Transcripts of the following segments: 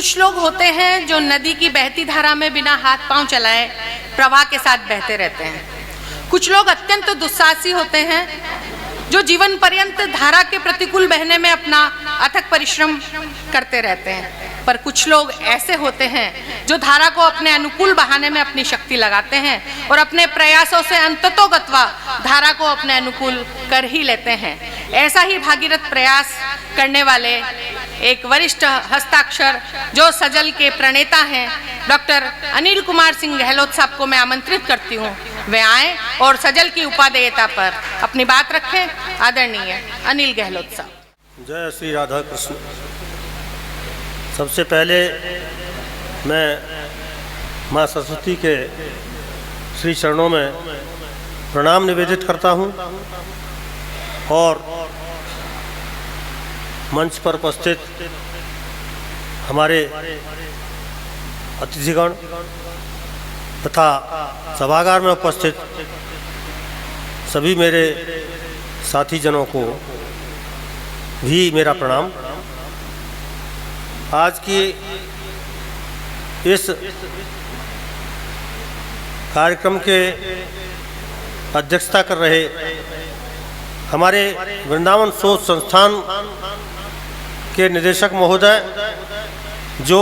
कुछ लोग होते हैं जो नदी की बहती धारा में बिना हाथ पांव चलाए प्रवाह के साथ बहते रहते हैं। कुछ लोग अत्यंत दुस्साहसी होते हैं जो जीवन पर्यंत धारा के प्रतिकूल बहने में अपना अथक परिश्रम करते रहते हैं। पर कुछ लोग ऐसे होते हैं जो धारा को अपने अनुकूल बहाने में अपनी शक्ति लगाते हैं और अपने प्रयासों से अंततोगत्वा धारा को अपने अनुकूल कर ही लेते हैं। ऐसा ही भागीरथ प्रयास करने वाले एक वरिष्ठ हस्ताक्षर जो सजल के प्रणेता हैं, डॉक्टर अनिल कुमार सिंह गहलोत साहब को मैं आमंत्रित करती हूँ, वे आए और सजल की उपादेयता पर अपनी बात रखें। आदरणीय अनिल गहलोत साहब। जय श्री राधा कृष्ण। सबसे पहले मैं माँ सरस्वती के श्री चरणों में प्रणाम निवेदित करता हूँ और मंच पर उपस्थित हमारे अतिथिगण तथा सभागार में उपस्थित सभी मेरे साथी जनों को भी मेरा प्रणाम। आज की इस कार्यक्रम के अध्यक्षता कर रहे हमारे वृंदावन शोध संस्थान के निदेशक महोदय, जो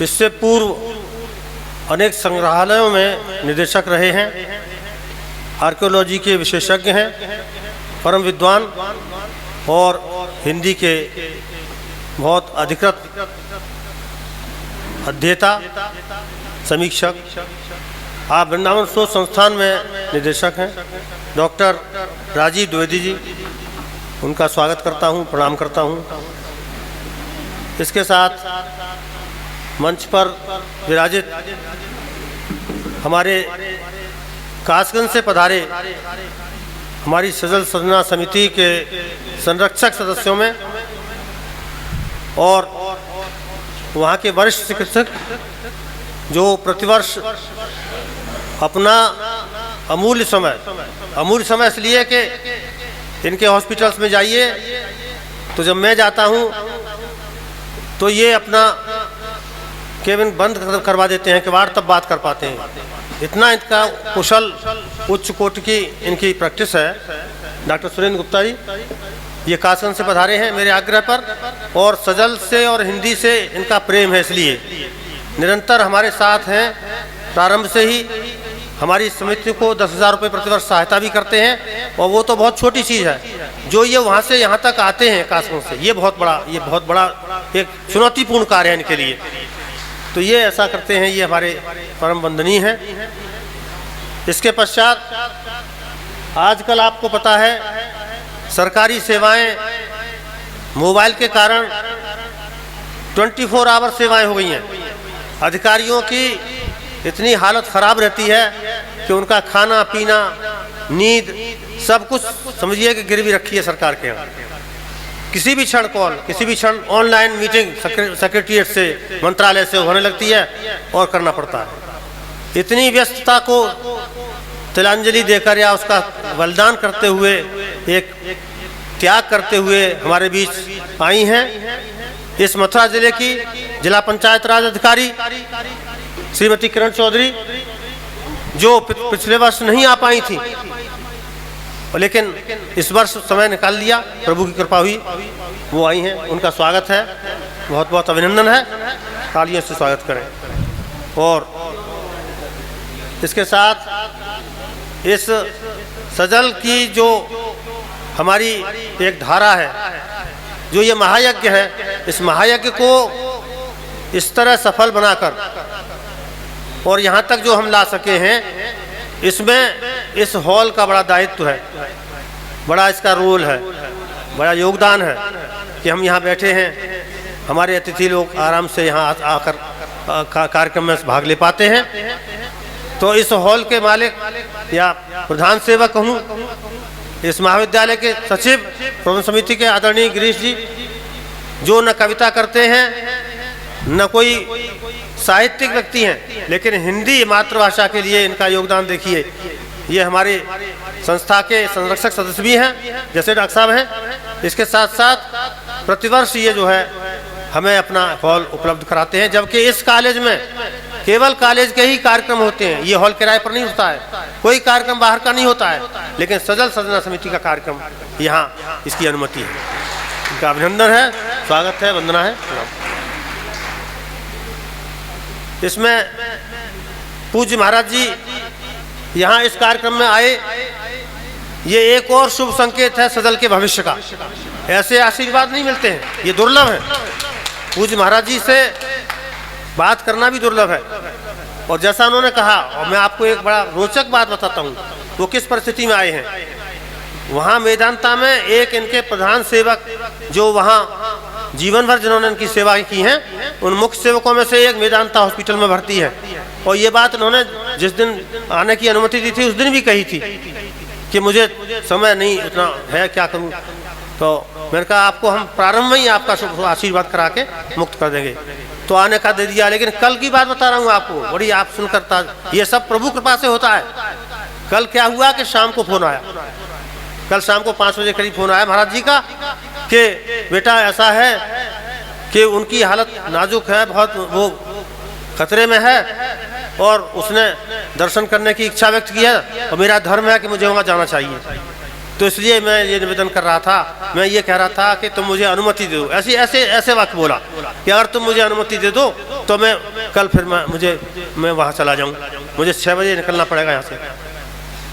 इससे पूर्व अनेक संग्रहालयों में निदेशक रहे हैं, आर्कियोलॉजी के विशेषज्ञ हैं, परम विद्वान और हिंदी के बहुत अधिकृत अध्येता समीक्षक। आप वृंदावन शोध संस्थान में निदेशक हैं डॉक्टर राजीव द्विवेदी जी, उनका स्वागत करता हूं, प्रणाम करता हूं। इसके साथ मंच पर विराजित हमारे कासगंज से पधारे हमारी सजल सदना समिति के संरक्षक सदस्यों में और वहाँ के वरिष्ठ चिकित्सक जो प्रतिवर्ष अपना अमूल्य समय इसलिए कि इनके हॉस्पिटल्स में जाइए तो जब मैं जाता हूँ तो ये अपना केबिन बंद करवा देते हैं, किवाड़ तब बात कर पाते हैं। इतना इनका कुशल उच्च कोटि की इनकी प्रैक्टिस है। डॉक्टर सुरेंद्र गुप्ता जी ये कासगंज से पधारे हैं मेरे आग्रह पर, और सजल से और हिंदी से इनका प्रेम है, इसलिए निरंतर हमारे साथ हैं। प्रारंभ से ही हमारी समिति को 10,000 रुपये प्रतिवर्ष सहायता भी करते हैं, और वो तो बहुत छोटी चीज़ है जो ये वहाँ से यहाँ तक आते हैं कासगंज से, ये बहुत बड़ा एक चुनौतीपूर्ण कार्य है इनके लिए। तो ये ऐसा करते हैं, ये हमारे परम वंदनीय हैं। इसके पश्चात आजकल आपको पता है सरकारी सेवाएं मोबाइल के कारण 24 आवर सेवाएं हो गई हैं। अधिकारियों की इतनी हालत ख़राब रहती है कि उनका खाना पीना नींद सब कुछ समझिए कि गिरवी रखी है सरकार के यहाँ। किसी भी क्षण ऑनलाइन मीटिंग सेक्रेटरीट से मंत्रालय से होने लगती है और करना पड़ता है। इतनी व्यस्तता को तिलांजलि देकर या उसका बलिदान करते हुए, एक त्याग करते हुए हमारे बीच आई हैं इस मथुरा जिले की जिला पंचायत राज अधिकारी श्रीमती किरण चौधरी, जो पिछले वर्ष नहीं आ पाई थी, लेकिन इस वर्ष समय निकाल लिया, प्रभु की कृपा हुई, वो आई हैं। उनका स्वागत है, बहुत बहुत अभिनंदन है, तालियों से स्वागत करें। और इसके साथ इस सजल की जो हमारी एक धारा है, जो ये महायज्ञ है, इस महायज्ञ को इस तरह सफल बनाकर और यहाँ तक जो हम ला सके हैं, इसमें इस हॉल का बड़ा दायित्व है, बड़ा इसका रोल है, बड़ा योगदान है कि हम यहाँ बैठे हैं। हमारे अतिथि लोग आराम से यहाँ आकर कार्यक्रम में भाग ले पाते हैं। तो इस हॉल के मालिक या प्रधान सेवक कहूँ, इस महाविद्यालय के सचिव प्रबंध समिति के आदरणीय गिरीश जी, जो न कविता करते हैं न कोई साहित्यिक व्यक्ति हैं, लेकिन हिंदी मातृभाषा के लिए इनका योगदान देखिए। ये हमारे संस्था के संरक्षक सदस्य भी हैं, जैसे डॉक्टर साहब हैं। इसके साथ साथ प्रतिवर्ष ये जो है हमें अपना हॉल उपलब्ध कराते हैं, जबकि इस कॉलेज में केवल कॉलेज के ही कार्यक्रम होते हैं। ये हॉल किराए पर नहीं होता है, कोई कार्यक्रम बाहर का नहीं होता है, लेकिन सजल सजना समिति का कार्यक्रम यहाँ इसकी अनुमति है। इनका अभिनंदन है, स्वागत है, वंदना है। इसमें पूज्य महाराज जी यहाँ इस कार्यक्रम में आए, ये एक और शुभ संकेत है सजल के भविष्य का। ऐसे आशीर्वाद नहीं मिलते हैं, ये दुर्लभ है। पूज्य महाराज जी से बात करना भी दुर्लभ है। और जैसा उन्होंने कहा, और मैं आपको एक बड़ा रोचक बात बताता हूँ, वो किस परिस्थिति में आए हैं। वहाँ मेदांता में एक इनके प्रधान सेवक जो वहाँ जीवन भर जिन्होंने इनकी सेवा की है, उन मुख्य सेवकों में से एक मेदांता हॉस्पिटल में भर्ती है। और ये बात उन्होंने जिस दिन आने की अनुमति दी थी उस दिन भी कही थी कि मुझे समय नहीं उतना है, क्या करूँ। तो मैंने कहा आपको हम प्रारंभ में ही आपका आशीर्वाद करा के मुक्त कर देंगे, तो आने का दे दिया। लेकिन कल की बात बता रहा हूँ आपको, बड़ी आप सुनकर, ये सब प्रभु कृपा से होता है। कल क्या हुआ कि शाम को फोन आया, कल शाम को 5 बजे करीब फोन आया महाराज जी का कि बेटा ऐसा है कि उनकी हालत नाजुक है, बहुत वो खतरे में है, और उसने दर्शन करने की इच्छा व्यक्त की है, और मेरा धर्म है कि मुझे वहाँ जाना चाहिए। तो इसलिए मैं ये निवेदन कर रहा था, मैं ये कह रहा था कि तुम मुझे अनुमति दे दो। ऐसे वाक्य बोला कि अगर तुम मुझे अनुमति दे दो तो मैं कल फिर मैं वहाँ चला जाऊँ, मुझे 6 बजे निकलना पड़ेगा यहाँ से।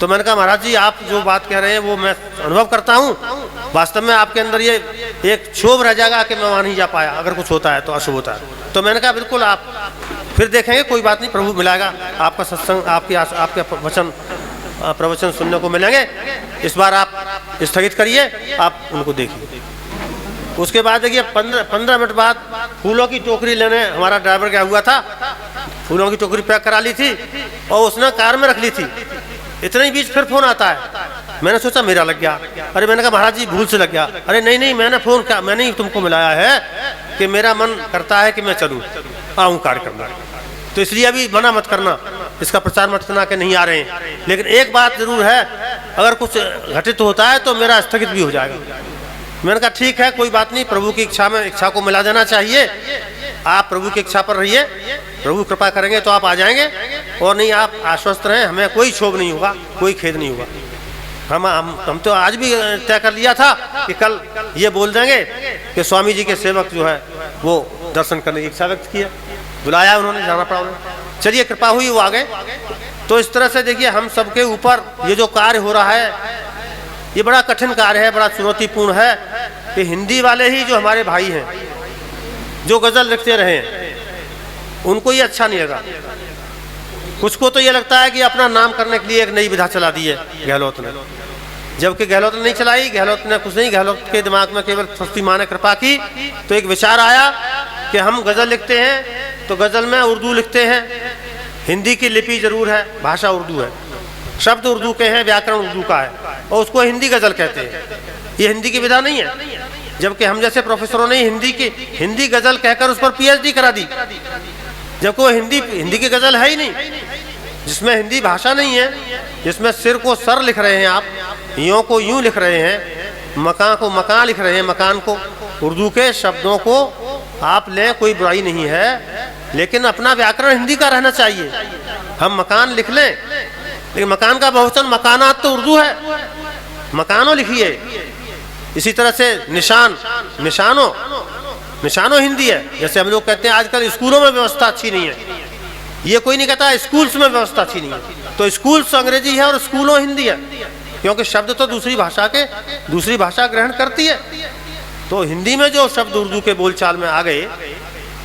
तो मैंने कहा महाराज जी आप जो बात कह रहे हैं वो मैं अनुभव करता हूँ, वास्तव में आपके अंदर ये एक क्षोभ रह जाएगा कि मैं वहाँ नहीं जा पाया, अगर कुछ होता है तो अशुभ होता है। तो मैंने कहा बिल्कुल आप फिर देखेंगे, कोई बात नहीं, प्रभु मिलाएगा, आपका सत्संग, आपके वचन प्रवचन सुनने को मिलेंगे। इस बार आप स्थगित करिए, आप उनको देखिए। उसके बाद देखिए 15 मिनट बाद फूलों की टोकरी लेने हमारा ड्राइवर गया हुआ था, फूलों की टोकरी पैक करा ली थी और उसने कार में रख ली थी। इतने ही बीच फिर फोन आता है, मैंने सोचा मेरा लग गया। अरे मैंने कहा महाराज जी भूल से लग गया। अरे नहीं मैंने फोन किया, मैंने ही तुमको मिलाया है कि मेरा मन करता है कि मैं चलूँ, आऊँ कार्यक्रम में, तो इसलिए अभी मना मत करना, इसका प्रचार मत करना कि नहीं आ रहे हैं। लेकिन एक बात जरूर है, अगर कुछ घटित होता है तो मेरा स्थगित भी हो जाएगा। मैंने कहा ठीक है, कोई बात नहीं, प्रभु की इच्छा में इच्छा को मिला देना चाहिए। आप प्रभु की इच्छा पर रहिए, प्रभु कृपा करेंगे तो आप आ जाएंगे, और नहीं आप आश्वस्त रहें, हमें कोई क्षोभ नहीं होगा, कोई खेद नहीं होगा। हम तो आज भी तय कर लिया था कि कल ये बोल देंगे कि स्वामी जी के सेवक जो है वो दर्शन करने की इच्छा व्यक्त की है, बुलाया उन्होंने, जाना पड़ा उन्हें। चलिए कृपा हुई, वो आ गए। तो इस तरह से देखिए हम सबके ऊपर ये जो कार्य हो रहा है, ये बड़ा कठिन कार्य है, बड़ा चुनौतीपूर्ण है कि हिंदी वाले ही जो हमारे भाई हैं जो गजल लिखते रहे उनको ये अच्छा नहीं लगा। कुछ को तो ये लगता है कि अपना नाम करने के लिए एक नई विधा चला दी है गहलोत ने, जबकि गहलोत ने नहीं चलाई। गहलोत ने कुछ नहीं, गहलोत के दिमाग में केवल सस्ती माँ ने कृपा की तो एक विचार आया कि हम गजल लिखते हैं तो गजल में उर्दू लिखते हैं, हिंदी की लिपि जरूर है, भाषा उर्दू है, शब्द उर्दू के हैं, व्याकरण उर्दू का है, और उसको हिंदी गजल कहते हैं। ये हिंदी की विधा नहीं है, जबकि हम जैसे प्रोफेसरों ने हिंदी गजल कहकर उस पर PhD करा दी, जबकि वो हिंदी की गजल है ही नहीं, जिसमें हिंदी भाषा नहीं है, जिसमें सिर को सर लिख रहे हैं आप, यों को यूं लिख रहे हैं, मकान को मकान लिख रहे हैं, मकान को उर्दू के शब्दों को आप लें, कोई बुराई नहीं है, लेकिन अपना व्याकरण हिंदी का रहना चाहिए। हम मकान लिख लें, लेकिन मकान का बहुवचन मकानात तो उर्दू है, मकानों लिखिए। इसी तरह से निशानों हिंदी है। जैसे हम लोग कहते हैं आजकल स्कूलों में व्यवस्था अच्छी नहीं है, ये कोई नहीं कहता स्कूल्स में व्यवस्था अच्छी नहीं है, तो स्कूल्स अंग्रेजी है और स्कूलों हिंदी है, क्योंकि शब्द तो दूसरी भाषा ग्रहण करती है। तो हिंदी में जो शब्द उर्दू के बोलचाल में आ गए,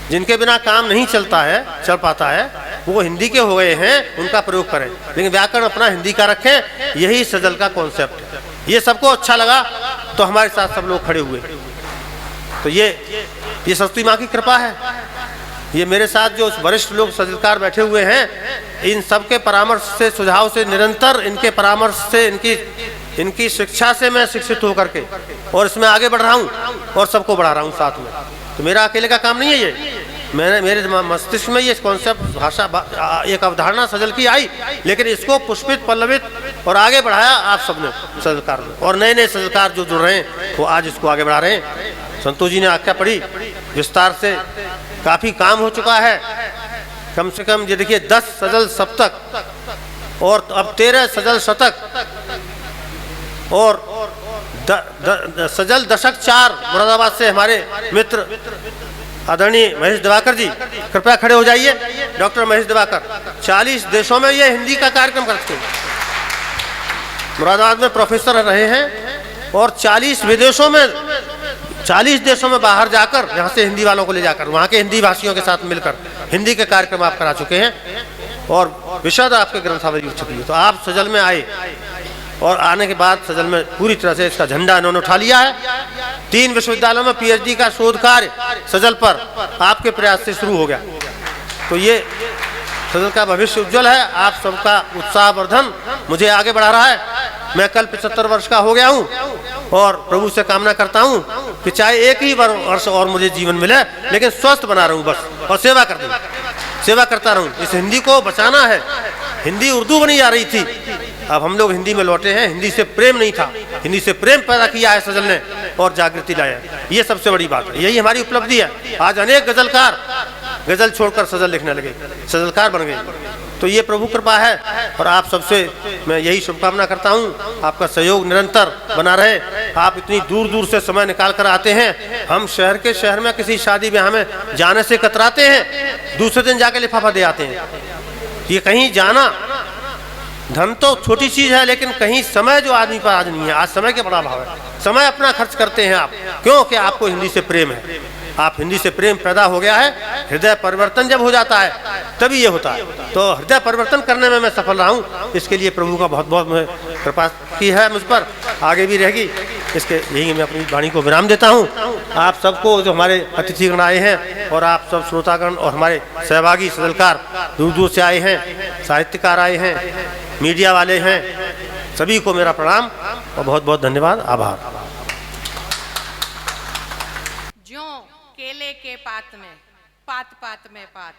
जिनके बिना काम नहीं चल पाता है, वो हिंदी के हो गए हैं, उनका प्रयोग करें, लेकिन व्याकरण अपना हिंदी का रखें। यही सजल का कॉन्सेप्ट है। ये सबको अच्छा लगा तो हमारे साथ सब लोग खड़े हुए। तो ये सरस्वती माँ की कृपा है। ये मेरे साथ जो वरिष्ठ लोग सजलकार बैठे हुए हैं, इन सब के परामर्श से, सुझाव से, निरंतर इनके परामर्श से, इनकी शिक्षा से मैं शिक्षित होकर के और इसमें आगे बढ़ रहा हूँ और सबको बढ़ा रहा हूँ साथ में। तो मेरा अकेले का काम नहीं है ये, मेरे मस्तिष्क में ये कॉन्सेप्ट, भाषा, एक अवधारणा सजल की आई, लेकिन इसको पुष्पित, पल्लवित और आगे बढ़ाया आप सबने सजलकार में, और नए नए सजलकार जो जुड़ रहे हैं वो आज इसको आगे बढ़ा रहे हैं। संतोष जी ने आख्या पढ़ी विस्तार से, काफ़ी काम हो चुका है। कम से कम ये देखिए 10 सजल सप्तक और अब 13 सजल शतक और सजल दशक 4 मुरादाबाद से हमारे मित्र आदरणीय महेश दिवाकर जी, कृपया खड़े हो जाइए। डॉक्टर महेश दिवाकर 40 देशों में ये हिंदी का कार्यक्रम करते हैं, मुरादाबाद में प्रोफेसर रहे हैं और 40 विदेशों में 40 देशों में बाहर जाकर यहाँ से हिंदी वालों को ले जाकर वहाँ के हिंदी भाषियों के साथ मिलकर हिंदी के कार्यक्रम आप करा चुके हैं और विशद आपके ग्रंथावली छपी है। तो आप सजल में आए और आने के बाद सजल में पूरी तरह से इसका झंडा इन्होंने उठा लिया है। 3 विश्वविद्यालयों में PhD का शोध कार्य सजल पर आपके प्रयास से शुरू हो गया। तो ये सजल का भविष्य उज्जवल है। आप सबका उत्साहवर्धन मुझे आगे बढ़ा रहा है। मैं कल 75 वर्ष का हो गया हूँ और प्रभु से कामना करता हूँ कि चाहे एक ही वर्ष और मुझे जीवन मिले, लेकिन स्वस्थ बना रहूँ बस, और सेवा कर दूँ, सेवा करता रहूँ। इस हिंदी को बचाना है। हिंदी उर्दू बनी जा रही थी, अब हम लोग हिंदी में लौटे हैं। हिंदी से प्रेम नहीं था, हिंदी से प्रेम पैदा किया है सजल ने और जागृति लाया। ये सबसे बड़ी बात है, यही हमारी उपलब्धि है। आज अनेक गजलकार गजल छोड़कर सजल लिखने लगे, सजलकार बन गए। तो ये प्रभु कृपा है और आप सबसे मैं यही शुभकामना करता हूँ, आपका सहयोग निरंतर बना रहे। आप इतनी दूर दूर से समय निकाल कर आते हैं। हम शहर के शहर में किसी शादी ब्याह में जाने से कतराते हैं, दूसरे दिन जाके लिफाफा दे आते हैं। ये कहीं जाना, धन तो छोटी चीज है, लेकिन कहीं समय जो आदमी पर आज नहीं है। आज समय के बड़ा अभाव है, समय अपना खर्च करते हैं आप, क्योंकि आपको हिंदी से प्रेम है। आप हिंदी से प्रेम पैदा हो गया है। हृदय परिवर्तन जब हो जाता है तभी ये होता है। तो हृदय परिवर्तन करने में मैं सफल रहा हूँ, इसके लिए प्रभु का बहुत बहुत कृपा की है मुझ पर, आगे भी रहेगी। इसके यही मैं अपनी वाणी को विराम देता हूँ। आप सबको जो हमारे अतिथिगण आए हैं और आप सब श्रोतागण और हमारे सहभागी सजलकार दूर दूर से आए हैं, साहित्यकार आए हैं, मीडिया वाले हैं, सभी को मेरा प्रणाम और बहुत बहुत धन्यवाद, आभार। ज्यों केले के पात में पात पात में पात,